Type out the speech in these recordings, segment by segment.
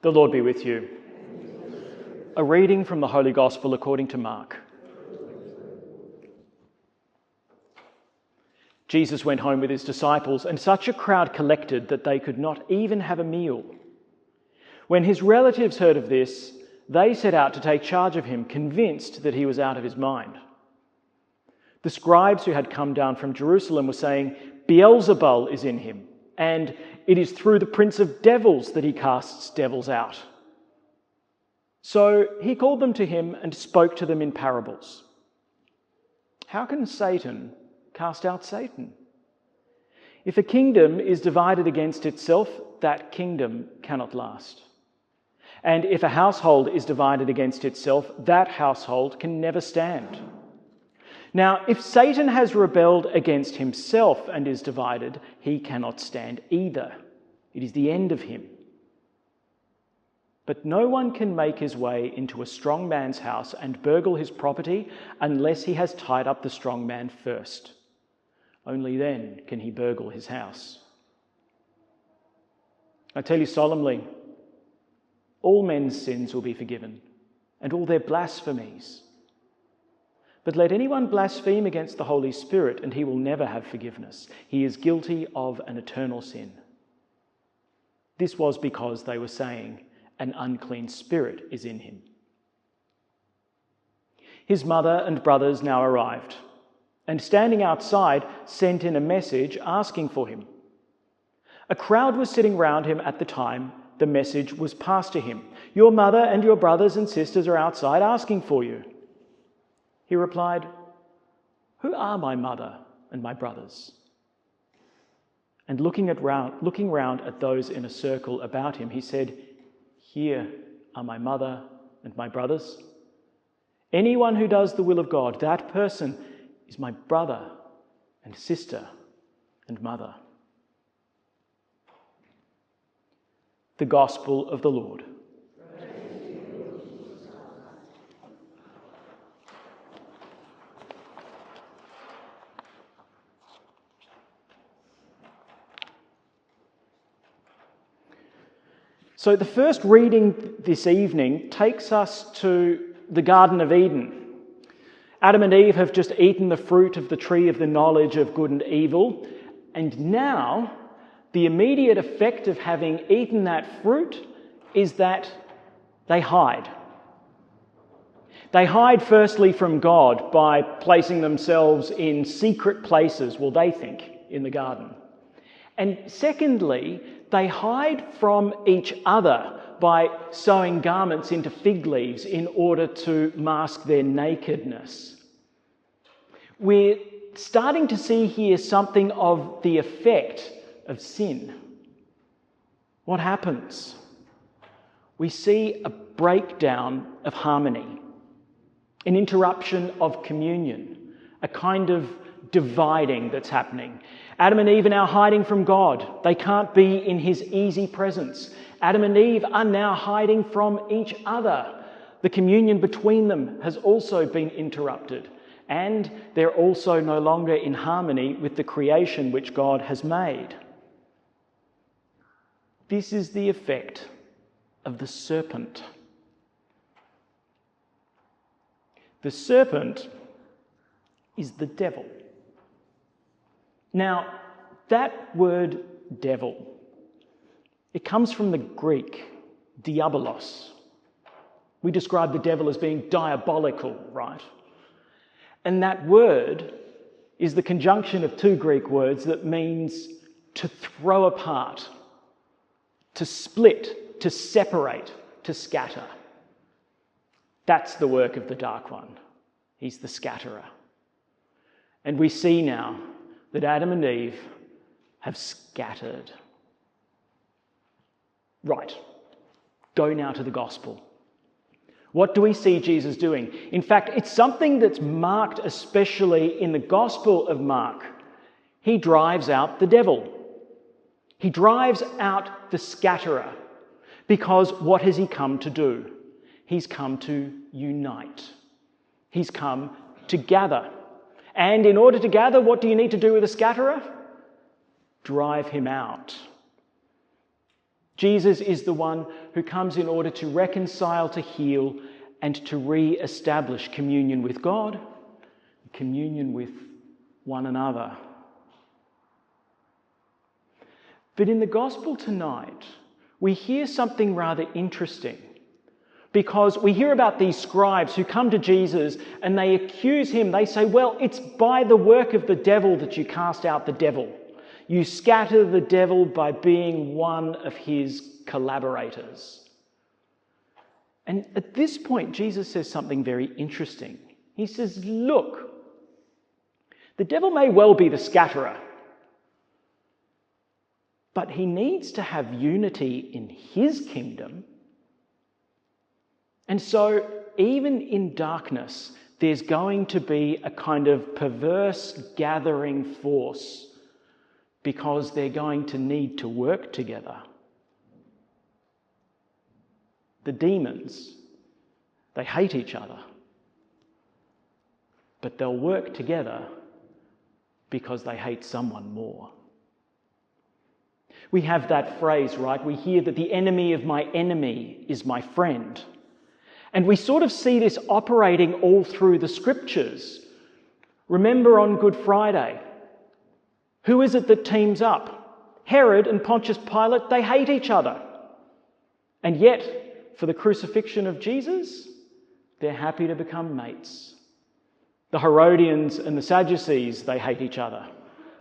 The Lord be with you. A reading from the Holy Gospel according to Mark. Jesus went home with his disciples, and such a crowd collected that they could not even have a meal. When his relatives heard of this, they set out to take charge of him, convinced that he was out of his mind. The scribes who had come down from Jerusalem were saying, "Beelzebul is in him, and it is through the prince of devils that he casts devils out." So he called them to him and spoke to them in parables. "How can Satan cast out Satan? If a kingdom is divided against itself, that kingdom cannot last. And if a household is divided against itself, that household can never stand. Now, if Satan has rebelled against himself and is divided, he cannot stand either. It is the end of him. But no one can make his way into a strong man's house and burgle his property unless he has tied up the strong man first. Only then can he burgle his house. I tell you solemnly, all men's sins will be forgiven, and all their blasphemies. But let anyone blaspheme against the Holy Spirit, and he will never have forgiveness. He is guilty of an eternal sin." This was because they were saying, "An unclean spirit is in him." His mother and brothers now arrived, and standing outside, sent in a message asking for him. A crowd was sitting round him at the time the message was passed to him. "Your mother and your brothers and sisters are outside asking for you." He replied, "Who are my mother and my brothers?" And looking round at those in a circle about him, he said, "Here are my mother and my brothers. Anyone who does the will of God, that person is my brother and sister and mother." The Gospel of the Lord. So the first reading this evening takes us to the Garden of Eden. Adam and Eve have just eaten the fruit of the tree of the knowledge of good and evil, and now the immediate effect of having eaten that fruit is that they hide. They hide firstly from God by placing themselves in secret places, well, they think, in the garden. And secondly, they hide from each other by sewing garments into fig leaves in order to mask their nakedness. We're starting to see here something of the effect of sin. What happens? We see a breakdown of harmony, an interruption of communion, a kind of dividing that's happening. Adam and Eve are now hiding from God. They can't be in his easy presence. Adam and Eve are now hiding from each other. The communion between them has also been interrupted, and they're also no longer in harmony with the creation which God has made. This is the effect of the serpent. The serpent is the devil. Now, that word devil, it comes from the Greek, diabolos. We describe the devil as being diabolical, right? And that word is the conjunction of two Greek words that means to throw apart, to split, to separate, to scatter. That's the work of the Dark One. He's the scatterer. And we see now that Adam and Eve have scattered. Right, go now to the Gospel. What do we see Jesus doing? In fact, it's something that's marked especially in the Gospel of Mark. He drives out the devil. He drives out the scatterer. Because what has he come to do? He's come to unite. He's come to gather. And in order to gather, what do you need to do with a scatterer? Drive him out. Jesus is the one who comes in order to reconcile, to heal, and to re-establish communion with God, communion with one another. But in the gospel tonight, we hear something rather interesting, because we hear about these scribes who come to Jesus and they accuse him. They say, well, it's by the work of the devil that you cast out the devil. You scatter the devil by being one of his collaborators. And at this point, Jesus says something very interesting. He says, look, the devil may well be the scatterer, but he needs to have unity in his kingdom. And so, even in darkness, there's going to be a kind of perverse gathering force, because they're going to need to work together. The demons, they hate each other, but they'll work together because they hate someone more. We have that phrase, right? We hear that the enemy of my enemy is my friend. And we sort of see this operating all through the scriptures. Remember on Good Friday, who is it that teams up? Herod and Pontius Pilate, they hate each other. And yet, for the crucifixion of Jesus, they're happy to become mates. The Herodians and the Sadducees, they hate each other.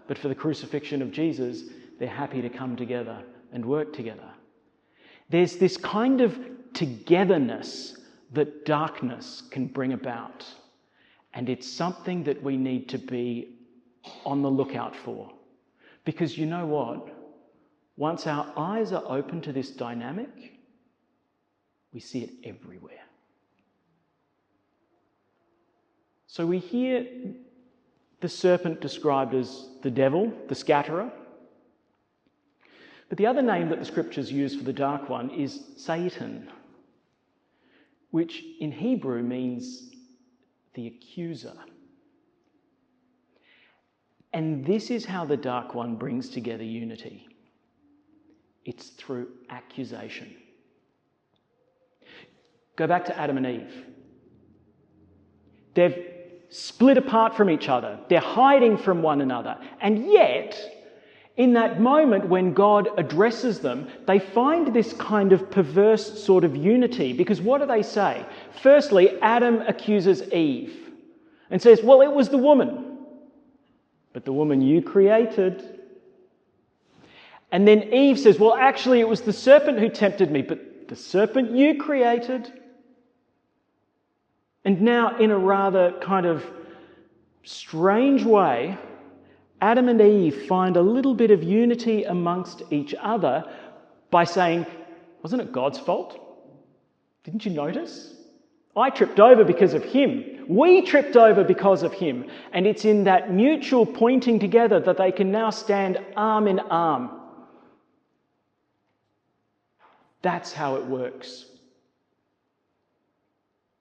But for the crucifixion of Jesus, they're happy to come together and work together. There's this kind of togetherness that darkness can bring about. And it's something that we need to be on the lookout for. Because you know what? Once our eyes are open to this dynamic, we see it everywhere. So we hear the serpent described as the devil, the scatterer. But the other name that the scriptures use for the dark one is Satan, which in Hebrew means the accuser. And this is how the dark one brings together unity. It's through accusation. Go back to Adam and Eve. They've split apart from each other. They're hiding from one another. And yet, in that moment when God addresses them, they find this kind of perverse sort of unity. Because what do they say? Firstly, Adam accuses Eve and says, well, it was the woman. But the woman you created. And then Eve says, well, actually, it was the serpent who tempted me, but the serpent you created. And now, in a rather kind of strange way, Adam and Eve find a little bit of unity amongst each other by saying, wasn't it God's fault? Didn't you notice? I tripped over because of him. We tripped over because of him. And it's in that mutual pointing together that they can now stand arm in arm. That's how it works.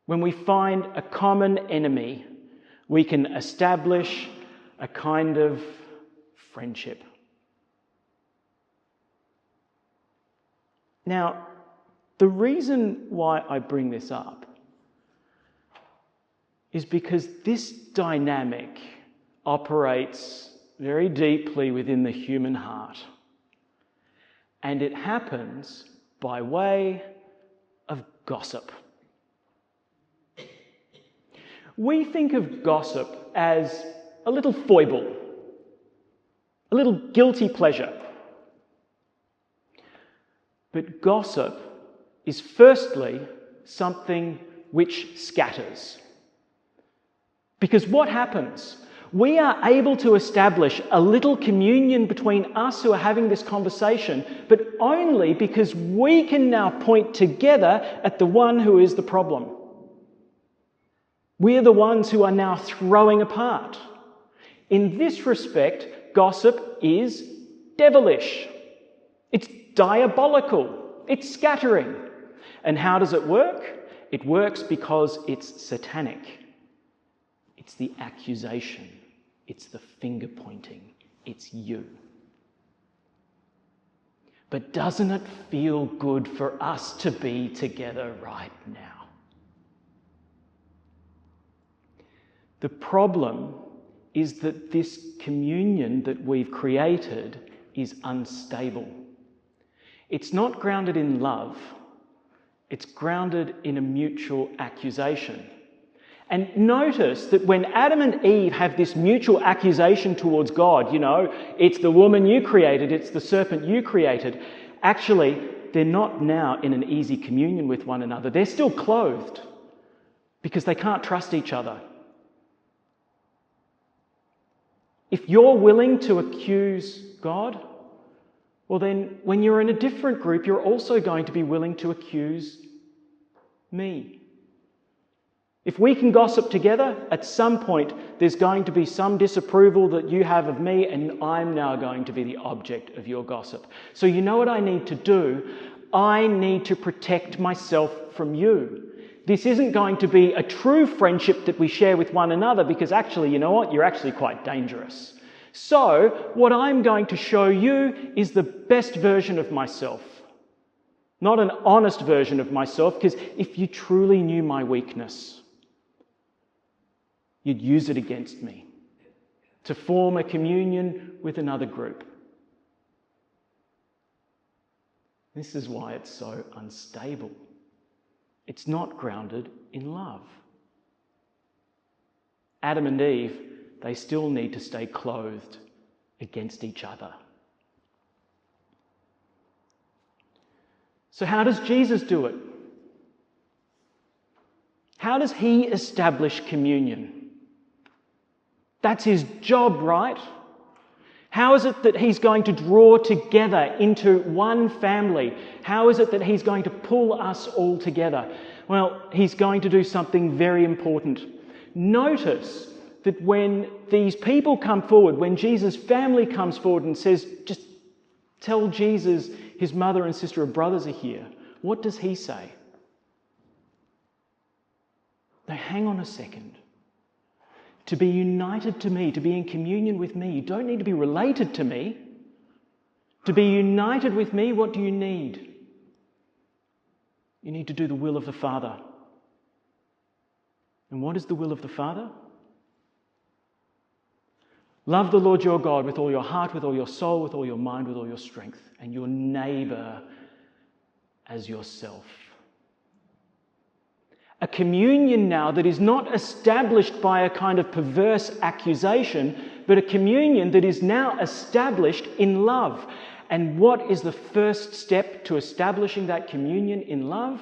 When we find a common enemy, we can establish a kind of friendship. Now, the reason why I bring this up is because this dynamic operates very deeply within the human heart. And it happens by way of gossip. We think of gossip as a little foible, a little guilty pleasure. But gossip is firstly something which scatters. Because what happens? We are able to establish a little communion between us who are having this conversation, but only because we can now point together at the one who is the problem. We are the ones who are now throwing apart. In this respect, gossip is devilish. It's diabolical. It's scattering. And how does it work? It works because it's satanic. It's the accusation. It's the finger pointing. It's you. But doesn't it feel good for us to be together right now? The problem is that this communion that we've created is unstable. It's not grounded in love, it's grounded in a mutual accusation. And notice that when Adam and Eve have this mutual accusation towards God, it's the woman you created, it's the serpent you created, actually, they're not now in an easy communion with one another. They're still clothed because they can't trust each other. If you're willing to accuse God, well then, when you're in a different group, you're also going to be willing to accuse me. If we can gossip together, at some point there's going to be some disapproval that you have of me, and I'm now going to be the object of your gossip. So you know what I need to do? I need to protect myself from you. This isn't going to be a true friendship that we share with one another, because actually, you know what? You're actually quite dangerous. So what I'm going to show you is the best version of myself. Not an honest version of myself, because if you truly knew my weakness, you'd use it against me to form a communion with another group. This is why it's so unstable. It's not grounded in love. Adam and Eve, they still need to stay clothed against each other. So how does Jesus do it? How does he establish communion? That's his job, right? How is it that he's going to draw together into one family? How is it that he's going to pull us all together? Well, he's going to do something very important. Notice that when these people come forward, when Jesus' family comes forward and says, just tell Jesus his mother and sister and brothers are here, what does he say? Now, hang on a second. To be united to me, to be in communion with me, you don't need to be related to me. To be united with me, what do you need? You need to do the will of the Father. And what is the will of the Father? Love the Lord your God with all your heart, with all your soul, with all your mind, with all your strength, and your neighbour as yourself. A communion now that is not established by a kind of perverse accusation, but a communion that is now established in love. And what is the first step to establishing that communion in love?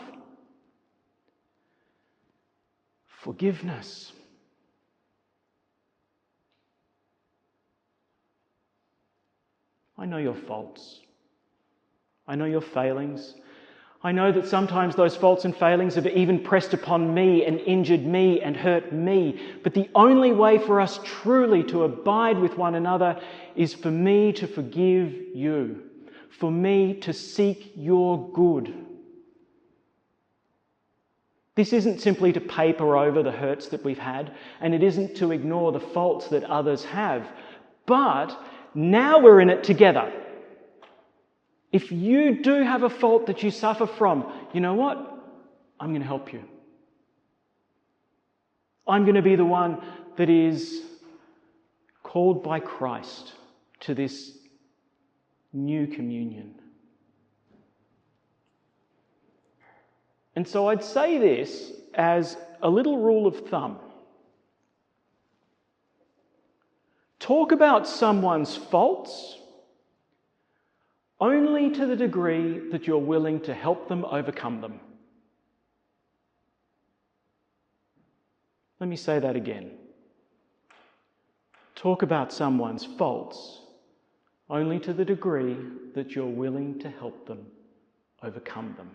Forgiveness. I know your faults. I know your failings. I know that sometimes those faults and failings have even pressed upon me and injured me and hurt me. But the only way for us truly to abide with one another is for me to forgive you, for me to seek your good. This isn't simply to paper over the hurts that we've had, and it isn't to ignore the faults that others have, but now we're in it together. If you do have a fault that you suffer from, you know what? I'm going to help you. I'm going to be the one that is called by Christ to this new communion. And so I'd say this as a little rule of thumb. Talk about someone's faults only to the degree that you're willing to help them overcome them. Let me say that again. Talk about someone's faults only to the degree that you're willing to help them overcome them.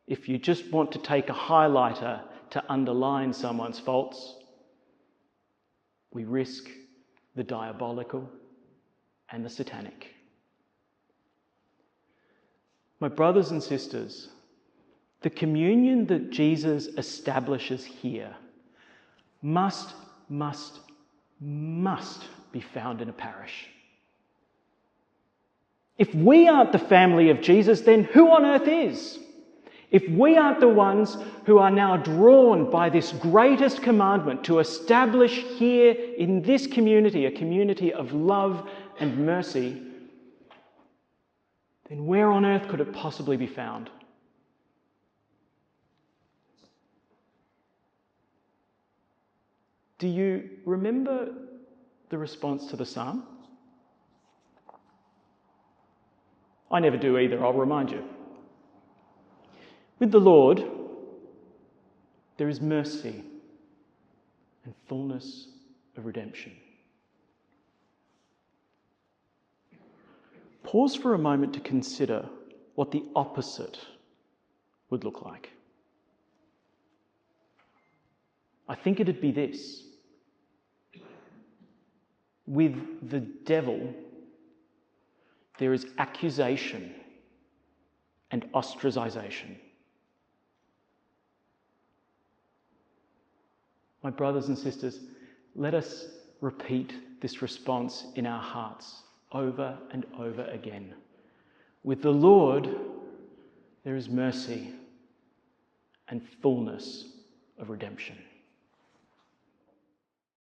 If you just want to take a highlighter to underline someone's faults, we risk the diabolical and the satanic. My brothers and sisters, the communion that Jesus establishes here must be found in a parish. If we aren't the family of Jesus, then who on earth is? If we aren't the ones who are now drawn by this greatest commandment to establish here in this community, a community of love and mercy, then where on earth could it possibly be found? Do you remember the response to the psalm? I never do either, I'll remind you. With the Lord, there is mercy and fullness of redemption. Pause for a moment to consider what the opposite would look like. I think it'd be this. With the devil, there is accusation and ostracization. My brothers and sisters, let us repeat this response in our hearts over and over again. With the Lord, there is mercy and fullness of redemption.